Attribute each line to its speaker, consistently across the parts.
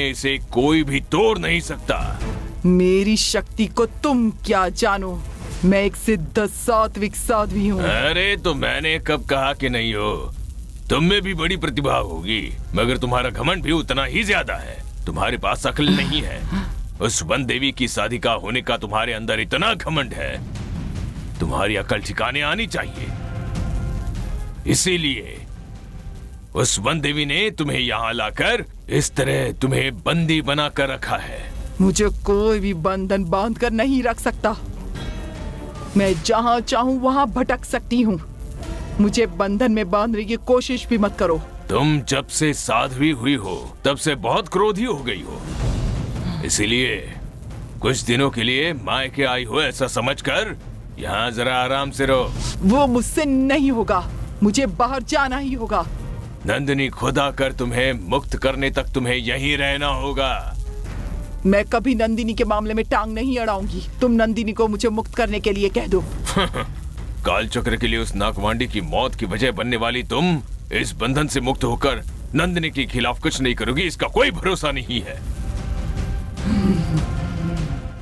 Speaker 1: इसे कोई भी तोड़ नहीं सकता।
Speaker 2: मेरी शक्ति को तुम क्या जानो? मैं एक सिद्ध सात्विक साध्वी हूँ।
Speaker 1: अरे तो मैंने कब कहा कि नहीं हो? तुम में भी बड़ी प्रतिभा होगी, मगर तुम्हारा घमंड भी उतना ही ज्यादा है। तुम्हारे पास अक्ल नहीं है। उस वन देवी की साधिका होने का तुम्हारे अंदर इतना घमंड है, तुम्हारी अकल ठिकाने आनी चाहिए। इसीलिए उस वन देवी ने तुम्हें यहाँ लाकर इस तरह तुम्हें बंदी बना कर रखा है।
Speaker 2: मुझे कोई भी बंधन बांध कर नहीं रख सकता। मैं जहाँ चाहूँ वहाँ भटक सकती हूँ। मुझे बंधन में बांधने की कोशिश भी मत करो।
Speaker 1: तुम जब से साध्वी हुई हो तब से बहुत क्रोधी हो गई हो, इसीलिए कुछ दिनों के लिए मायके आई हो ऐसा समझकर यहाँ जरा आराम से रहो।
Speaker 2: वो मुझसे नहीं होगा, मुझे बाहर जाना ही होगा।
Speaker 1: नंदिनी खुद आकर तुम्हें मुक्त करने तक तुम्हें यहीं रहना होगा।
Speaker 2: मैं कभी नंदिनी के मामले में टांग नहीं अड़ाऊंगी। तुम नंदिनी को मुझे मुक्त करने के लिए कह दो।
Speaker 1: काल चक्र के लिए उस नागवांडी की मौत की वजह बनने वाली तुम इस बंधन से मुक्त होकर नंदिनी के खिलाफ कुछ नहीं करोगी, इसका कोई भरोसा नहीं है।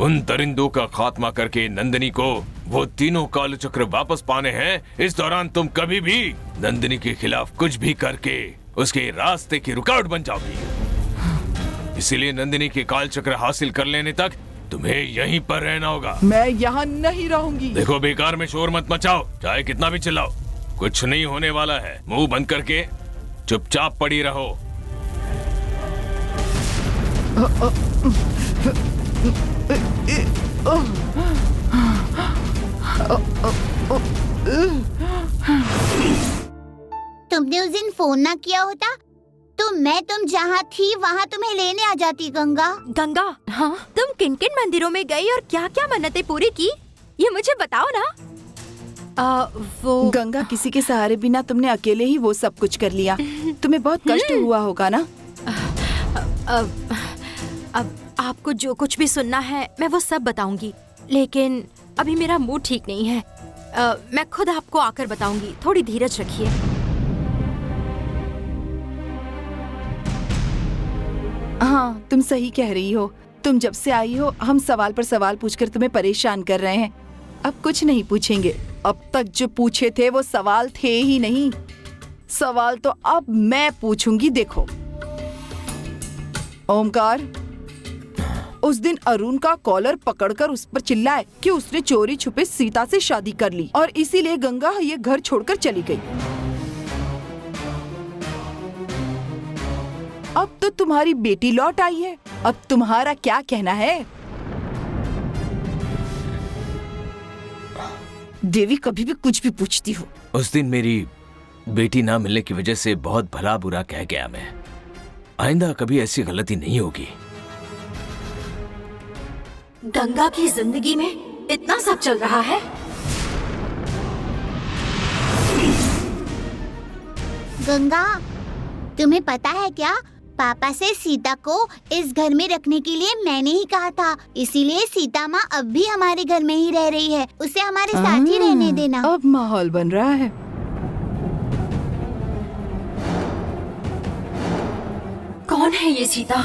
Speaker 1: उन दरिंदों का खात्मा करके नंदिनी को वो तीनों काल चक्र वापस पाने हैं। इस दौरान तुम कभी भी नंदिनी के खिलाफ कुछ भी करके उसके रास्ते की रुकावट बन जाओगी। इसीलिए नंदिनी के काल चक्र हासिल कर लेने तक तुम्हें यहीं पर रहना होगा।
Speaker 2: मैं यहाँ नहीं रहूंगी।
Speaker 1: देखो, बेकार में शोर मत मचाओ, चाहे कितना भी चिल्लाओ, कुछ नहीं होने वाला है। मुंह बंद करके चुपचाप पड़ी रहो।
Speaker 3: तुमने उस दिन फोन ना किया होता तो मैं तुम जहाँ थी वहाँ तुम्हें लेने आ जाती। गंगा
Speaker 4: गंगा, हाँ, तुम किन किन मंदिरों में गई और क्या क्या मन्नतें पूरी की, ये मुझे बताओ ना। वो
Speaker 2: गंगा, किसी के सहारे बिना तुमने अकेले ही वो सब कुछ कर लिया। तुम्हें बहुत कष्ट हुआ होगा ना।
Speaker 4: अब आपको जो कुछ भी सुनना है मैं वो सब बताऊंगी, लेकिन अभी मेरा मूड ठीक नहीं है। मैं खुद आपको आकर बताऊंगी, थोड़ी धीरज रखिए।
Speaker 2: हाँ, तुम सही कह रही हो। तुम जब से आई हो हम सवाल पर सवाल पूछकर तुम्हें परेशान कर रहे हैं। अब कुछ नहीं पूछेंगे। अब तक जो पूछे थे वो सवाल थे ही नहीं। सवाल तो अब मैं पूछूंगी। देखो ओमकार, उस दिन अरुण का कॉलर पकड़कर उस पर चिल्लाए कि उसने चोरी छुपे सीता से शादी कर ली और इसीलिए गंगा ये घर छोड़कर चली गई। अब तो तुम्हारी बेटी लौट आई है, अब तुम्हारा क्या कहना है? देवी कभी भी कुछ भी पूछती हो।
Speaker 1: उस दिन मेरी बेटी ना मिलने की वजह से बहुत भला बुरा कह गया मैं। आइंदा कभी ऐसी गलती नहीं होगी।
Speaker 4: गंगा की जिंदगी में इतना सब चल रहा है।
Speaker 3: गंगा, तुम्हें पता है क्या, पापा से सीता को इस घर में रखने के लिए मैंने ही कहा था। इसीलिए सीता माँ अब भी हमारे घर में ही रह रही है। उसे हमारे साथ ही रहने देना।
Speaker 2: अब माहौल बन रहा है।
Speaker 4: कौन है ये सीता?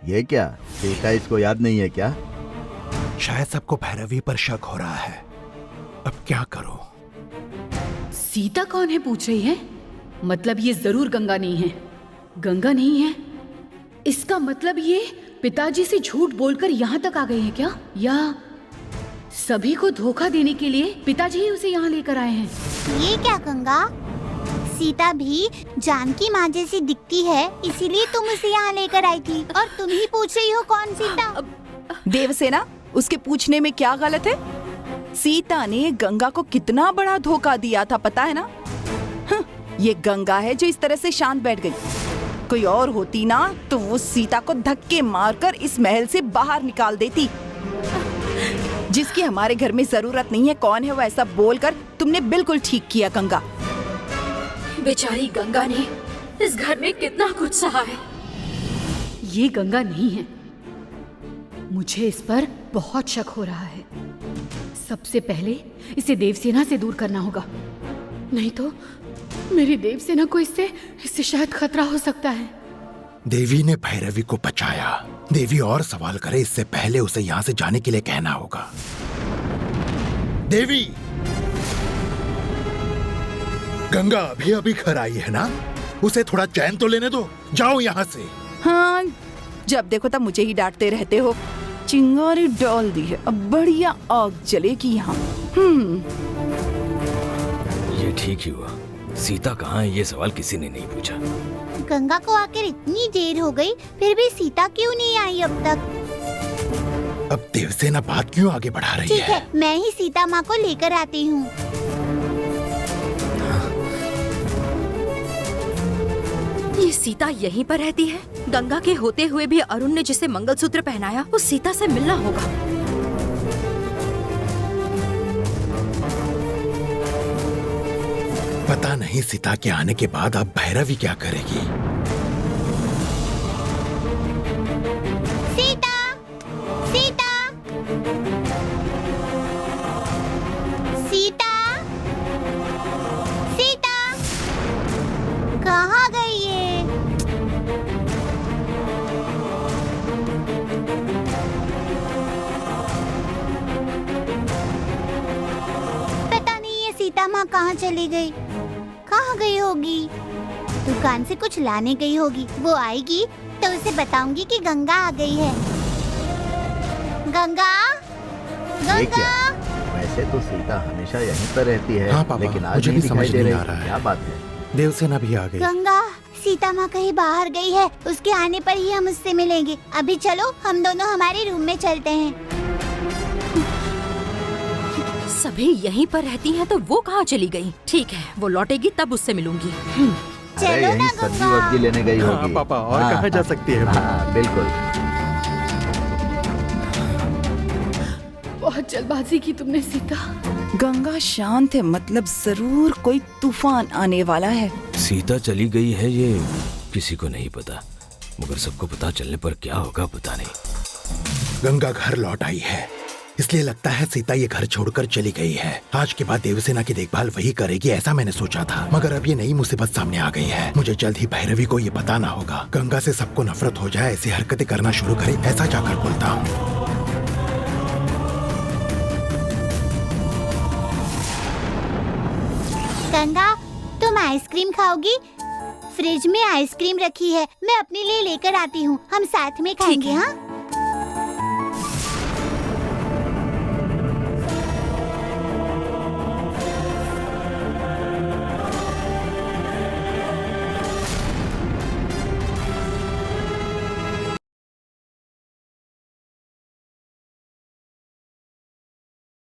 Speaker 5: ये क्या देखा, इसको याद नहीं है क्या?
Speaker 6: शायद सबको भैरवी पर शक हो रहा है। अब क्या करो?
Speaker 7: सीता कौन है पूछ रही है? मतलब ये जरूर गंगा नहीं है। गंगा नहीं है इसका मतलब ये पिताजी से झूठ बोलकर यहाँ तक आ गई है क्या? या सभी को धोखा देने के लिए पिताजी ही उसे यहाँ लेकर आए हैं?
Speaker 3: ये क्या गंगा, सीता भी जानकी माँ जैसी दिखती है, इसीलिए तुम उसे यहाँ लेकर आई थी और तुम ही पूछ रही हो कौन सीता?
Speaker 2: देवसेना, उसके पूछने में क्या गलत है? सीता ने गंगा को कितना बड़ा धोखा दिया था पता है ना? ये गंगा है जो इस तरह से शांत बैठ गई। कोई और होती ना तो वो सीता को धक्के मारकर इस महल से बाहर निकाल देती। जिसकी हमारे घर में जरूरत नहीं है, कौन है वो ऐसा बोलकर तुमने बिल्कुल ठीक किया गंगा।
Speaker 4: बेचारी गंगा ने इस घर में कितना कुछ सहा है।
Speaker 7: ये गंगा नहीं है। मुझे इस पर बहुत शक हो रहा है। सबसे पहले इसे देवसेना से दूर करना होगा। नहीं तो मेरी देवसेना को इससे शायद खतरा हो सकता है।
Speaker 6: देवी ने भैरवी को बचाया। देवी और सवाल करे इससे पहले उसे यहाँ से जाने के लिए कहना होगा। देवी, गंगा अभी अभी घर आई है ना, उसे थोड़ा चैन तो लेने दो। जाओ यहाँ से।
Speaker 2: हाँ, जब देखो तब मुझे ही डांटते रहते हो। चिंगारी डाल दी है, अब बढ़िया आग जलेगी यहाँ।
Speaker 8: ये ठीक ही हुआ। सीता कहाँ है ये सवाल किसी ने नहीं पूछा।
Speaker 3: गंगा को आकर इतनी देर हो गई, फिर भी सीता क्यों नहीं आई अब तक?
Speaker 6: अब देवसेना बात क्यों आगे बढ़ा रही
Speaker 3: ठीक है, मैं ही सीता माँ को लेकर आती हूँ।
Speaker 4: ये सीता यहीं पर रहती है? गंगा के होते हुए भी अरुण ने जिसे मंगलसूत्र पहनाया उस सीता से मिलना होगा।
Speaker 6: पता नहीं सीता के आने के बाद अब भैरवी क्या करेगी।
Speaker 3: सीता, सीता, सीता, सीता, कहाँ गई ये? पता नहीं ये सीता माँ कहाँ चली गई। कहाँ गई होगी? दुकान से कुछ लाने गई होगी। वो आएगी तो उसे बताऊंगी कि गंगा आ गई है। गंगा,
Speaker 5: ये क्या?
Speaker 3: गंगा।
Speaker 5: वैसे तो सीता हमेशा यहीं पर रहती है।
Speaker 6: हाँ पापा,
Speaker 5: लेकिन आज
Speaker 6: मुझे
Speaker 5: नहीं
Speaker 6: भी समझ
Speaker 5: दिखाई दे
Speaker 6: नहीं
Speaker 5: रही।
Speaker 6: आ रहा है।
Speaker 5: क्या बात है?
Speaker 6: देवसेना भी आ गई।
Speaker 3: गंगा, सीता माँ कहीं बाहर गई है। उसके आने पर ही हम उससे मिलेंगे। अभी चलो हम दोनों हमारे रूम में चलते हैं।
Speaker 4: सभी यहीं पर रहती हैं तो वो कहाँ चली गई? ठीक है, वो लौटेगी तब उससे मिलूंगी।
Speaker 5: अरे
Speaker 3: चलो
Speaker 5: यहीं
Speaker 3: ना
Speaker 5: सब्जी
Speaker 3: गंगा।
Speaker 5: वब्जी लेने गई
Speaker 6: हाँ,
Speaker 5: होगी।
Speaker 6: पापा, और कहाँ जा सकती है?
Speaker 5: हाँ, बिल्कुल।
Speaker 7: बहुत जल्दबाजी की तुमने सीता।
Speaker 2: गंगा शांत है, मतलब जरूर कोई तूफान आने वाला है।
Speaker 8: सीता चली गई है ये किसी को नहीं पता, मगर सबको पता चलने पर क्या होगा पता नहीं।
Speaker 6: गंगा घर लौट आई है, इसलिए लगता है सीता ये घर छोड़कर चली गई है। आज के बाद देवसेना की देखभाल वही करेगी, ऐसा मैंने सोचा था। मगर अब ये नई मुसीबत सामने आ गई है। मुझे जल्द ही भैरवी को ये बताना होगा। गंगा से सबको नफरत हो जाए, ऐसी हरकतें करना शुरू करे, ऐसा जाकर बोलता हूँ।
Speaker 3: गंगा, तुम आइसक्रीम खाओगी? फ्रिज में आइसक्रीम रखी है, मैं अपने लिए लेकर आती हूँ। हम साथ में खाएंगे। हाँ।